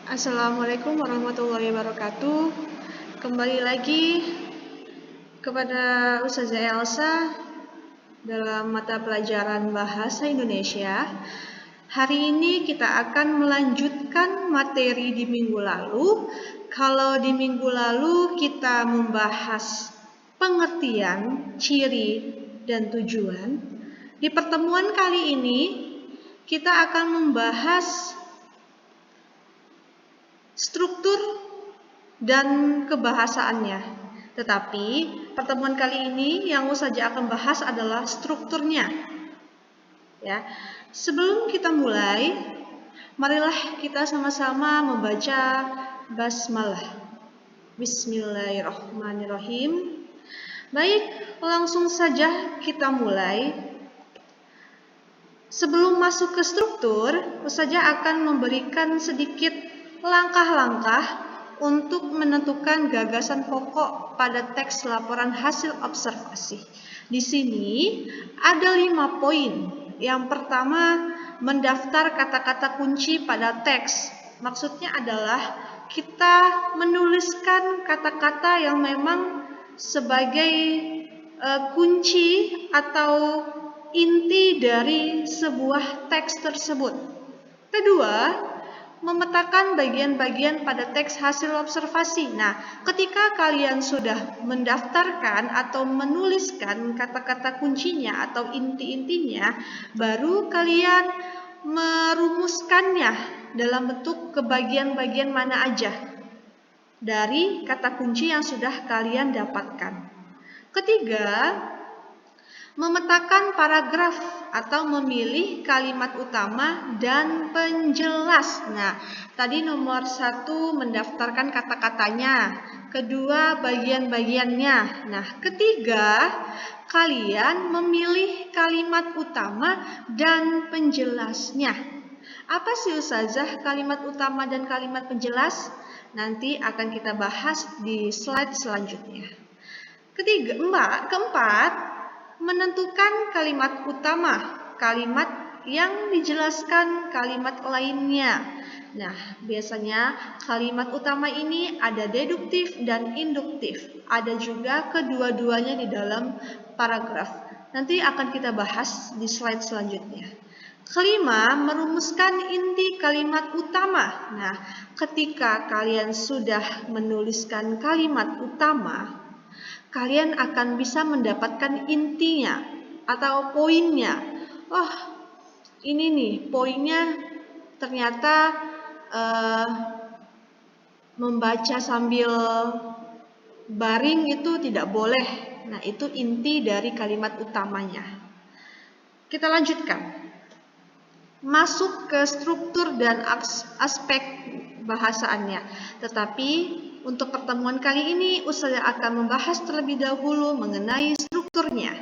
Assalamualaikum warahmatullahi wabarakatuh. Kembali lagi kepada Ustazah Elsa dalam mata pelajaran Bahasa Indonesia. Hari ini kita akan melanjutkan materi di minggu lalu. Kalau di minggu lalu kita membahas pengertian, ciri, dan tujuan, di pertemuan kali ini kita akan membahas struktur dan kebahasaannya. Tetapi pertemuan kali ini yang saja akan bahas adalah strukturnya. Ya. Sebelum kita mulai, marilah kita sama-sama membaca basmalah. Bismillahirrahmanirrahim. Baik, langsung saja kita mulai. Sebelum masuk ke struktur, Ustazah akan memberikan sedikit langkah-langkah untuk menentukan gagasan pokok pada teks laporan hasil observasi. Di sini ada 5 poin. Yang pertama, mendaftar kata-kata kunci pada teks. Maksudnya adalah kita menuliskan kata-kata yang memang sebagai kunci atau inti dari sebuah teks tersebut. Kedua, memetakan bagian-bagian pada teks hasil observasi. Nah, ketika kalian sudah mendaftarkan atau menuliskan kata-kata kuncinya atau inti-intinya, baru kalian merumuskannya dalam bentuk kebagian-bagian mana aja dari kata kunci yang sudah kalian dapatkan. Ketiga, memetakan paragraf atau memilih kalimat utama dan penjelas. Nah, tadi nomor 1 mendaftarkan kata-katanya, kedua bagian-bagiannya. Nah, ketiga, kalian memilih kalimat utama dan penjelasnya. Apa sih Ustazah kalimat utama dan kalimat penjelas? Nanti akan kita bahas di slide selanjutnya. Keempat, menentukan kalimat utama, kalimat yang dijelaskan kalimat lainnya. Nah, biasanya kalimat utama ini ada deduktif dan induktif. Ada juga kedua-duanya di dalam paragraf. Nanti akan kita bahas di slide selanjutnya. Kelima, merumuskan inti kalimat utama. Nah, ketika kalian sudah menuliskan kalimat utama, kalian akan bisa mendapatkan intinya atau poinnya. Oh, ini nih poinnya ternyata membaca sambil baring itu tidak boleh. Nah, itu inti dari kalimat utamanya. Kita lanjutkan. Masuk ke struktur dan aspek bahasaannya. Tetapi untuk pertemuan kali ini, Ustazah akan membahas terlebih dahulu mengenai strukturnya.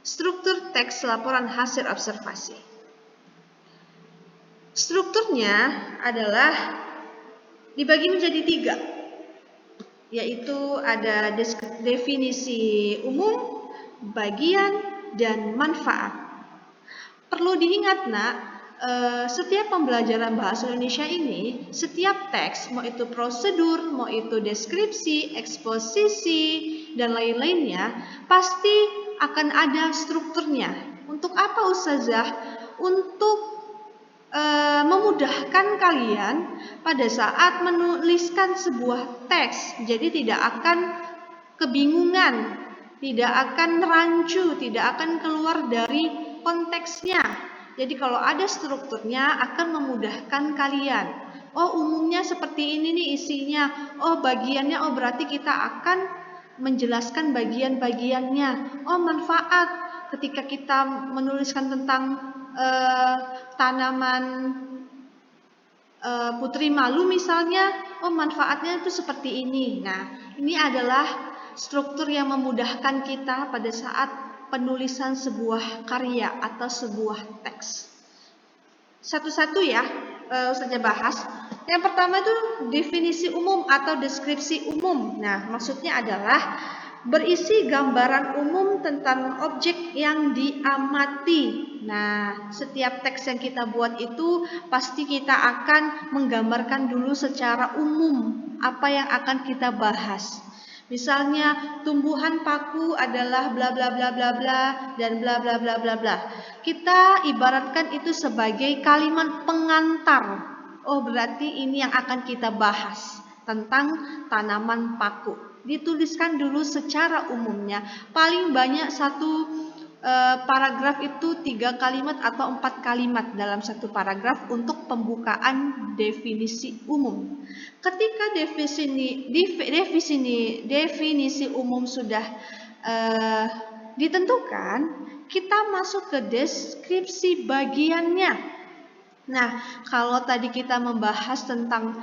Struktur teks laporan hasil observasi. Strukturnya adalah dibagi menjadi 3, yaitu ada definisi umum, bagian, dan manfaat. Perlu diingat nak, setiap pembelajaran bahasa Indonesia ini, setiap teks, mau itu prosedur, mau itu deskripsi, eksposisi, dan lain-lainnya, pasti akan ada strukturnya. Untuk apa Ustazah? Untuk memudahkan kalian pada saat menuliskan sebuah teks. Jadi tidak akan kebingungan, tidak akan rancu, tidak akan keluar dari konteksnya. Jadi kalau ada strukturnya akan memudahkan kalian. Oh, umumnya seperti ini nih isinya. Oh, bagiannya, oh berarti kita akan menjelaskan bagian-bagiannya. Oh, manfaat ketika kita menuliskan tentang tanaman putri malu misalnya, oh manfaatnya itu seperti ini. Nah, ini adalah struktur yang memudahkan kita pada saat penulisan sebuah karya atau sebuah teks. Satu-satu ya, Ustazah bahas. Yang pertama itu definisi umum atau deskripsi umum. Nah, maksudnya adalah berisi gambaran umum tentang objek yang diamati Nah, setiap teks yang kita buat itu pasti kita akan menggambarkan dulu secara umum apa yang akan kita bahas. Misalnya, tumbuhan paku adalah bla bla bla bla bla dan bla bla bla bla bla. Kita ibaratkan itu sebagai kalimat pengantar. Oh, berarti ini yang akan kita bahas tentang tanaman paku. Dituliskan dulu secara umumnya. Paling banyak satu paragraf itu 3 kalimat atau 4 kalimat dalam satu paragraf untuk pembukaan definisi umum. Ketika definisi umum sudah ditentukan, kita masuk ke deskripsi bagiannya. Nah, kalau tadi kita membahas tentang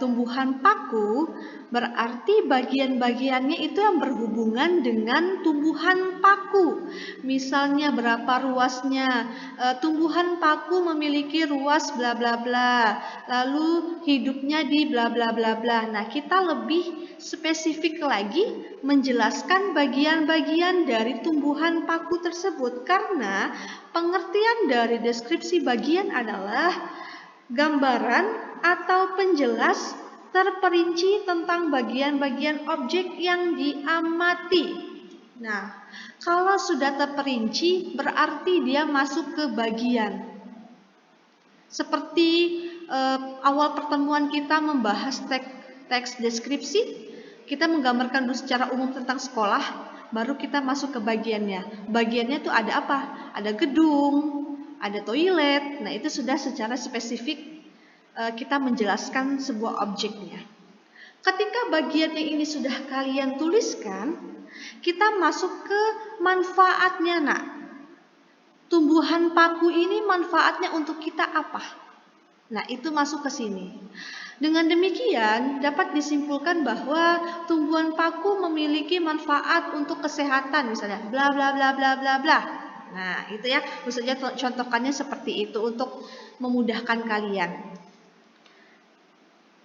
tumbuhan paku, berarti bagian-bagiannya itu yang berhubungan dengan tumbuhan paku. Misalnya berapa ruasnya, tumbuhan paku memiliki ruas bla bla bla, lalu hidupnya di bla bla bla bla. Nah, kita lebih spesifik lagi menjelaskan bagian-bagian dari tumbuhan paku tersebut, karena pengertian dari deskripsi bagian adalah gambaran atau penjelas terperinci tentang bagian-bagian objek yang diamati. Nah, kalau sudah terperinci berarti dia masuk ke bagian. Seperti awal pertemuan kita membahas teks deskripsi, kita menggambarkan dulu secara umum tentang sekolah, baru kita masuk ke bagiannya. Bagiannya itu ada apa? Ada gedung, ada toilet. Nah, itu sudah secara spesifik kita menjelaskan sebuah objeknya. Ketika bagiannya ini sudah kalian tuliskan, kita masuk ke manfaatnya, nak. Tumbuhan paku ini manfaatnya untuk kita apa? Nah, itu masuk ke sini. Dengan demikian, dapat disimpulkan bahwa tumbuhan paku memiliki manfaat untuk kesehatan, misalnya bla bla bla bla bla bla. Nah, itu ya, maksudnya contohkannya seperti itu untuk memudahkan kalian.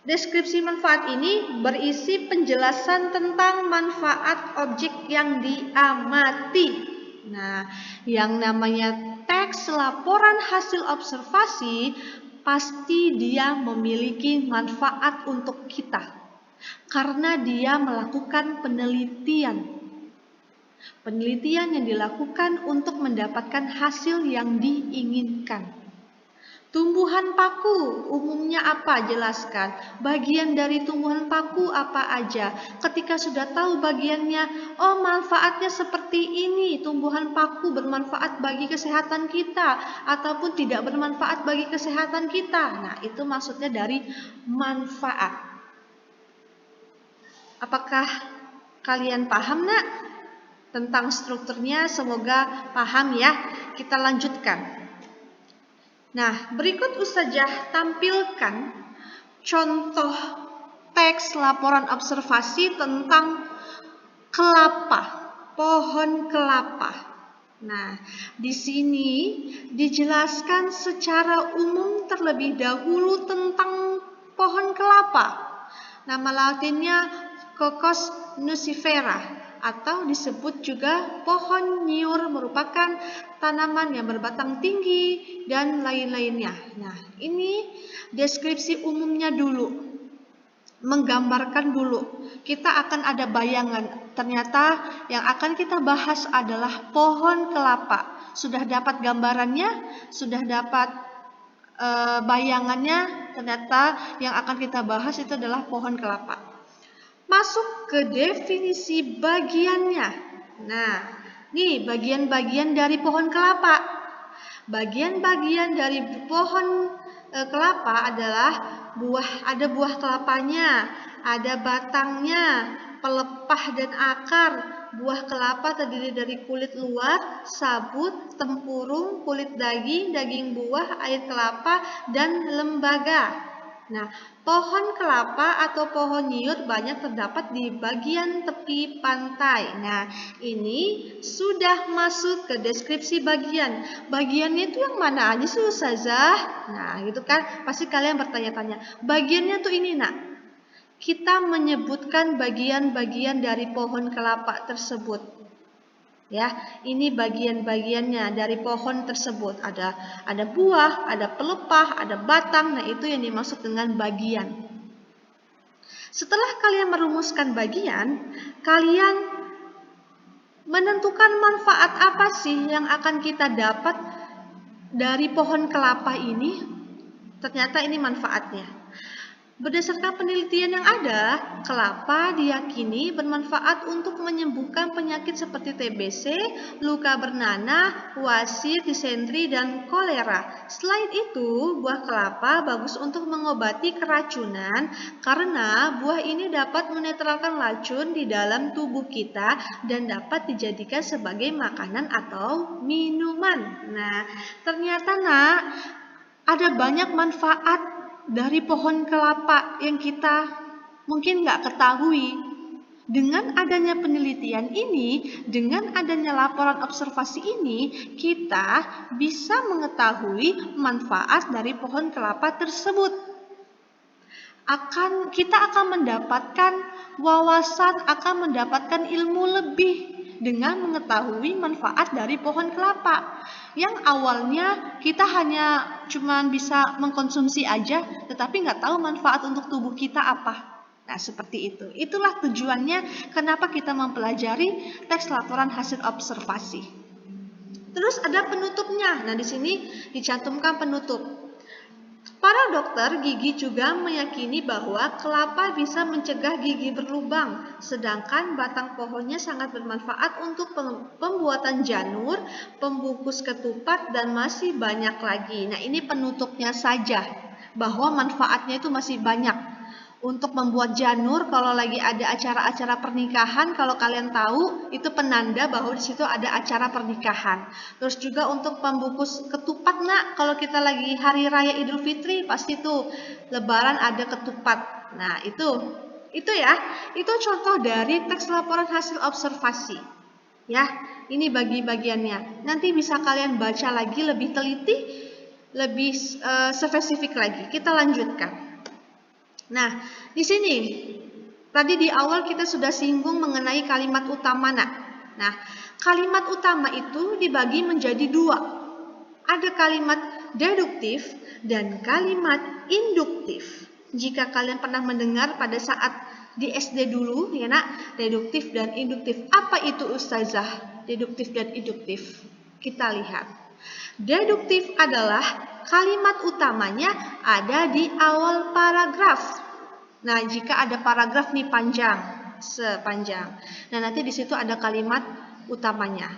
Deskripsi manfaat ini berisi penjelasan tentang manfaat objek yang diamati. Nah, yang namanya teks laporan hasil observasi pasti dia memiliki manfaat untuk kita karena dia melakukan penelitian. Penelitian yang dilakukan untuk mendapatkan hasil yang diinginkan. Tumbuhan paku umumnya apa? Jelaskan. Bagian dari tumbuhan paku apa aja? Ketika sudah tahu bagiannya, oh manfaatnya seperti ini. Tumbuhan paku bermanfaat bagi kesehatan kita ataupun tidak bermanfaat bagi kesehatan kita. Nah, itu maksudnya dari manfaat. Apakah kalian paham, nak? Tentang strukturnya, semoga paham ya. Kita lanjutkan. Nah, berikut Ustazah tampilkan contoh teks laporan observasi tentang kelapa, pohon kelapa. Nah, di sini dijelaskan secara umum terlebih dahulu tentang pohon kelapa. Nama latinnya Cocos nucifera atau disebut juga pohon nyiur, merupakan tanaman yang berbatang tinggi dan lain-lainnya. Nah, ini deskripsi umumnya dulu, menggambarkan dulu. Kita akan ada bayangan, ternyata yang akan kita bahas adalah pohon kelapa. Sudah dapat gambarannya, sudah dapat bayangannya, ternyata yang akan kita bahas itu adalah pohon kelapa. Masuk ke definisi bagiannya. Nah, nih bagian-bagian dari pohon kelapa. Bagian-bagian dari pohon kelapa adalah ada buah kelapanya, ada batangnya, pelepah dan akar. Buah kelapa terdiri dari kulit luar, sabut, tempurung, kulit daging, daging buah, air kelapa, dan lembaga. Nah, pohon kelapa atau pohon nyiur banyak terdapat di bagian tepi pantai. Nah, ini sudah masuk ke deskripsi bagian. Bagiannya itu yang mana aja sih, Ustazah? Nah, gitu kan. Pasti kalian bertanya-tanya. Bagiannya tuh ini, nak. Kita menyebutkan bagian-bagian dari pohon kelapa tersebut. Ya, ini bagian-bagiannya dari pohon tersebut. Ada buah, ada pelepah, ada batang. Nah, itu yang dimaksud dengan bagian. Setelah kalian merumuskan bagian, kalian menentukan manfaat apa sih yang akan kita dapat dari pohon kelapa ini. Ternyata ini manfaatnya. Berdasarkan penelitian yang ada, kelapa diyakini bermanfaat untuk menyembuhkan penyakit seperti TBC, luka bernanah, wasir, disentri, dan kolera. Selain itu, buah kelapa bagus untuk mengobati keracunan karena buah ini dapat menetralkan racun di dalam tubuh kita dan dapat dijadikan sebagai makanan atau minuman. Nah, ternyata ada banyak manfaat dari pohon kelapa yang kita mungkin nggak ketahui. Dengan adanya penelitian ini, dengan adanya laporan observasi ini, kita bisa mengetahui manfaat dari pohon kelapa tersebut. Kita akan mendapatkan wawasan, akan mendapatkan ilmu lebih dengan mengetahui manfaat dari pohon kelapa. Yang awalnya kita hanya cuma bisa mengkonsumsi aja, tetapi nggak tahu manfaat untuk tubuh kita apa. Nah, seperti itu. Itulah tujuannya kenapa kita mempelajari teks laporan hasil observasi. Terus ada penutupnya. Nah, di sini dicantumkan penutup. Para dokter gigi juga meyakini bahwa kelapa bisa mencegah gigi berlubang, sedangkan batang pohonnya sangat bermanfaat untuk pembuatan janur, pembungkus ketupat, dan masih banyak lagi. Nah, ini penutupnya saja, bahwa manfaatnya itu masih banyak. Untuk membuat janur, kalau lagi ada acara-acara pernikahan, kalau kalian tahu, itu penanda bahwa di situ ada acara pernikahan. Terus juga untuk pembungkus ketupat, kalau kita lagi hari raya Idul Fitri, pasti tuh Lebaran ada ketupat. Nah, itu ya, itu contoh dari teks laporan hasil observasi. Ya, ini bagi-bagiannya. Nanti bisa kalian baca lagi lebih teliti, lebih spesifik lagi. Kita lanjutkan. Nah, di sini tadi di awal kita sudah singgung mengenai kalimat utama. Nah, kalimat utama itu dibagi menjadi dua. Ada kalimat deduktif dan kalimat induktif. Jika kalian pernah mendengar pada saat di SD dulu, ya nak, deduktif dan induktif. Apa itu Ustazah? Deduktif dan induktif. Kita lihat. Deduktif adalah kalimat utamanya ada di awal paragraf. Nah, jika ada paragraf nih panjang, sepanjang. Nah, nanti di situ ada kalimat utamanya.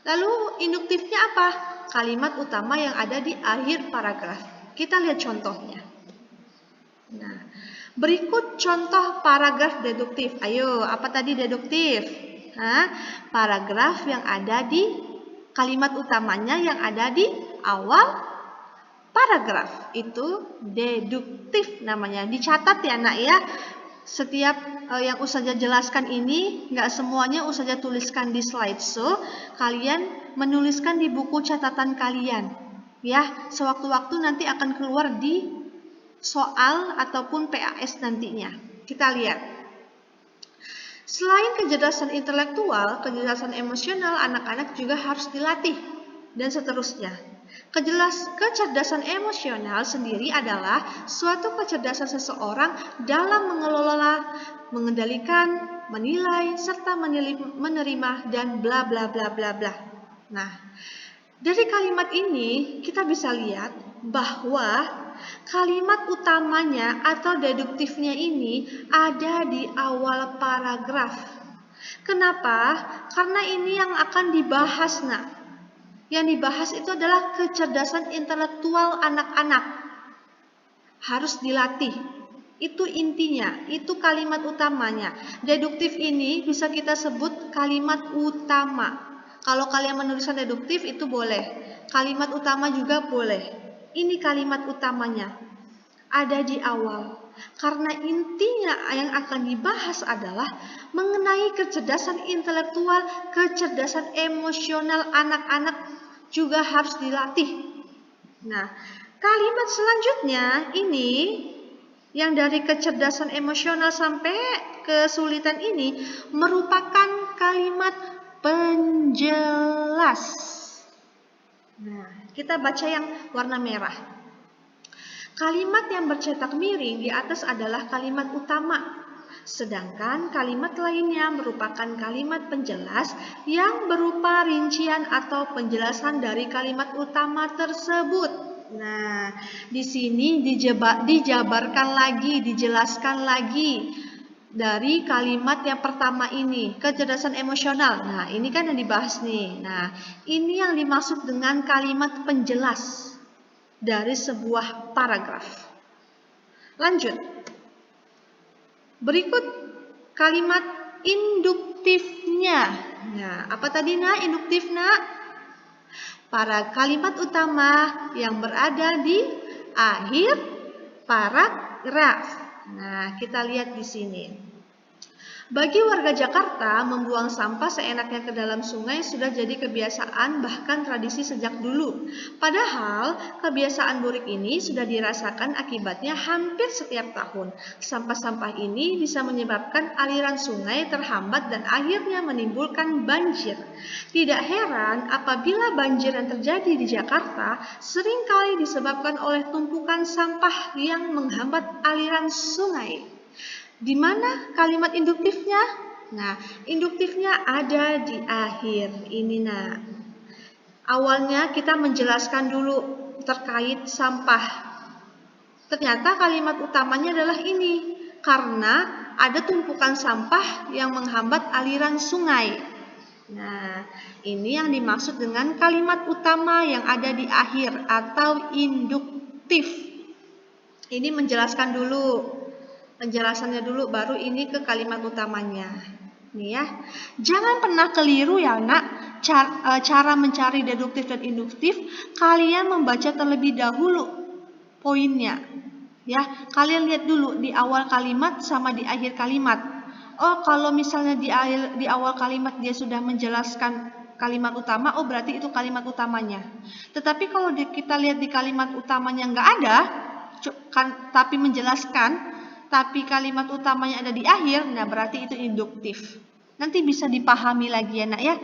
Lalu induktifnya apa? Kalimat utama yang ada di akhir paragraf. Kita lihat contohnya. Nah, berikut contoh paragraf deduktif. Ayo, apa tadi deduktif? Paragraf yang ada di kalimat utamanya yang ada di awal paragraf. Itu deduktif namanya. Dicatat ya nak ya. Setiap yang Ustazah jelaskan ini nggak semuanya Ustazah tuliskan di slideshow. Kalian menuliskan di buku catatan kalian. Ya, sewaktu-waktu nanti akan keluar di soal ataupun PAS nantinya. Kita lihat. Selain kecerdasan intelektual, kecerdasan emosional anak-anak juga harus dilatih dan seterusnya. Kecerdasan emosional sendiri adalah suatu kecerdasan seseorang dalam mengelola, mengendalikan, menilai, serta menerima dan bla bla bla bla bla. Nah, dari kalimat ini kita bisa lihat bahwa kalimat utamanya atau deduktifnya ini ada di awal paragraf. Kenapa? Karena ini yang akan dibahas, nak. Yang dibahas itu adalah kecerdasan intelektual anak-anak. Harus dilatih. Itu intinya, itu kalimat utamanya. Deduktif ini bisa kita sebut kalimat utama. Kalau kalian menuliskan deduktif itu boleh. Kalimat utama juga boleh. Ini kalimat utamanya. Ada di awal. Karena intinya yang akan dibahas adalah mengenai kecerdasan intelektual, kecerdasan emosional anak-anak juga harus dilatih. Nah, kalimat selanjutnya ini yang dari kecerdasan emosional sampai kesulitan ini merupakan kalimat penjelas. Nah, kita baca yang warna merah. Kalimat yang bercetak miring di atas adalah kalimat utama, sedangkan kalimat lainnya merupakan kalimat penjelas yang berupa rincian atau penjelasan dari kalimat utama tersebut. Nah, di sini dijabarkan lagi, dijelaskan lagi dari kalimat yang pertama ini, kecerdasan emosional. Nah, ini kan yang dibahas nih. Nah, ini yang dimaksud dengan kalimat penjelas dari sebuah paragraf. Lanjut. Berikut kalimat induktifnya. Nah, apa tadi nak induktif nak? Para kalimat utama yang berada di akhir paragraf. Nah, kita lihat di sini. Bagi warga Jakarta, membuang sampah seenaknya ke dalam sungai sudah jadi kebiasaan bahkan tradisi sejak dulu. Padahal, kebiasaan buruk ini sudah dirasakan akibatnya hampir setiap tahun. Sampah-sampah ini bisa menyebabkan aliran sungai terhambat dan akhirnya menimbulkan banjir. Tidak heran apabila banjir yang terjadi di Jakarta seringkali disebabkan oleh tumpukan sampah yang menghambat aliran sungai. Di mana kalimat induktifnya? Nah, induktifnya ada di akhir ini. Nah, awalnya kita menjelaskan dulu terkait sampah. Ternyata kalimat utamanya adalah ini, karena ada tumpukan sampah yang menghambat aliran sungai. Nah, ini yang dimaksud dengan kalimat utama yang ada di akhir atau induktif. Ini menjelaskan dulu. Penjelasannya dulu, baru ini ke kalimat utamanya. Nih ya, jangan pernah keliru ya nak, cara mencari deduktif dan induktif. Kalian membaca terlebih dahulu poinnya. Ya, kalian lihat dulu di awal kalimat sama di akhir kalimat. Oh, kalau misalnya di awal kalimat dia sudah menjelaskan kalimat utama, oh berarti itu kalimat utamanya. Tetapi kalau kita lihat di kalimat utamanya nggak ada, tapi menjelaskan, tapi kalimat utamanya ada di akhir, nah berarti itu induktif. Nanti bisa dipahami lagi ya nak ya.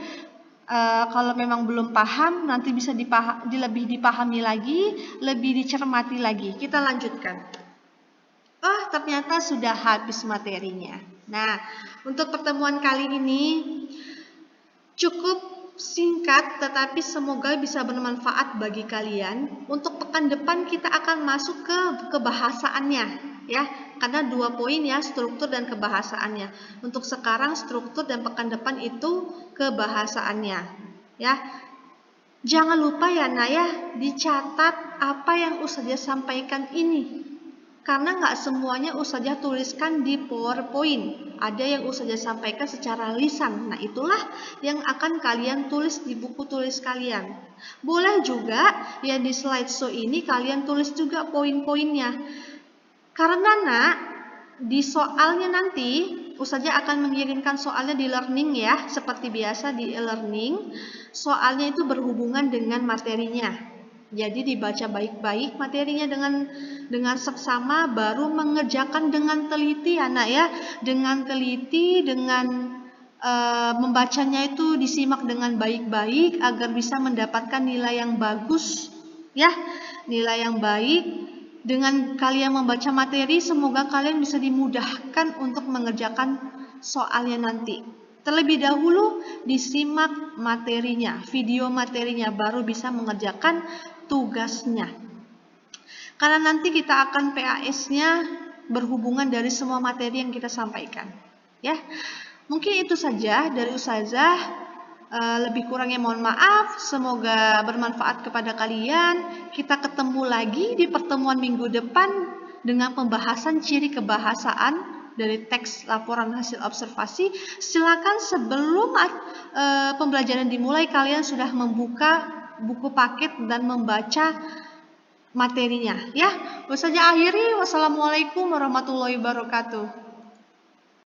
Kalau memang belum paham, nanti bisa lebih dipahami lagi, lebih dicermati lagi. Kita lanjutkan. Oh, ternyata sudah habis materinya. Nah, untuk pertemuan kali ini cukup singkat, tetapi semoga bisa bermanfaat bagi kalian. Untuk pekan depan kita akan masuk ke kebahasaannya, ya. Karena 2 poin ya, struktur dan kebahasaannya. Untuk sekarang struktur dan pekan depan itu kebahasaannya, ya. Jangan lupa ya Naya, dicatat apa yang Ustazah sampaikan ini. Karena nggak semuanya Ustazah tuliskan di PowerPoint. Ada yang Ustazah sampaikan secara lisan. Nah, itulah yang akan kalian tulis di buku tulis kalian. Boleh juga yang di slideshow ini kalian tulis juga poin-poinnya. Karena nak, di soalnya nanti Ustazah akan mengirimkan soalnya di learning ya, seperti biasa di e-learning. Soalnya itu berhubungan dengan materinya. Jadi dibaca baik-baik materinya dengan seksama, baru mengerjakan dengan teliti anak ya, dengan teliti, dengan membacanya itu disimak dengan baik-baik agar bisa mendapatkan nilai yang bagus ya, nilai yang baik. Dengan kalian membaca materi, semoga kalian bisa dimudahkan untuk mengerjakan soalnya nanti. Terlebih dahulu disimak materinya, video materinya, baru bisa mengerjakan tugasnya. Karena nanti kita akan PAS-nya berhubungan dari semua materi yang kita sampaikan. Ya, mungkin itu saja dari Ustazah. Lebih kurangnya mohon maaf. Semoga bermanfaat kepada kalian. Kita ketemu lagi di pertemuan minggu depan dengan pembahasan ciri kebahasaan dari teks laporan hasil observasi. Silakan sebelum pembelajaran dimulai kalian sudah membuka buku paket dan membaca materinya ya. Ustazah akhiri, wassalamualaikum warahmatullahi wabarakatuh.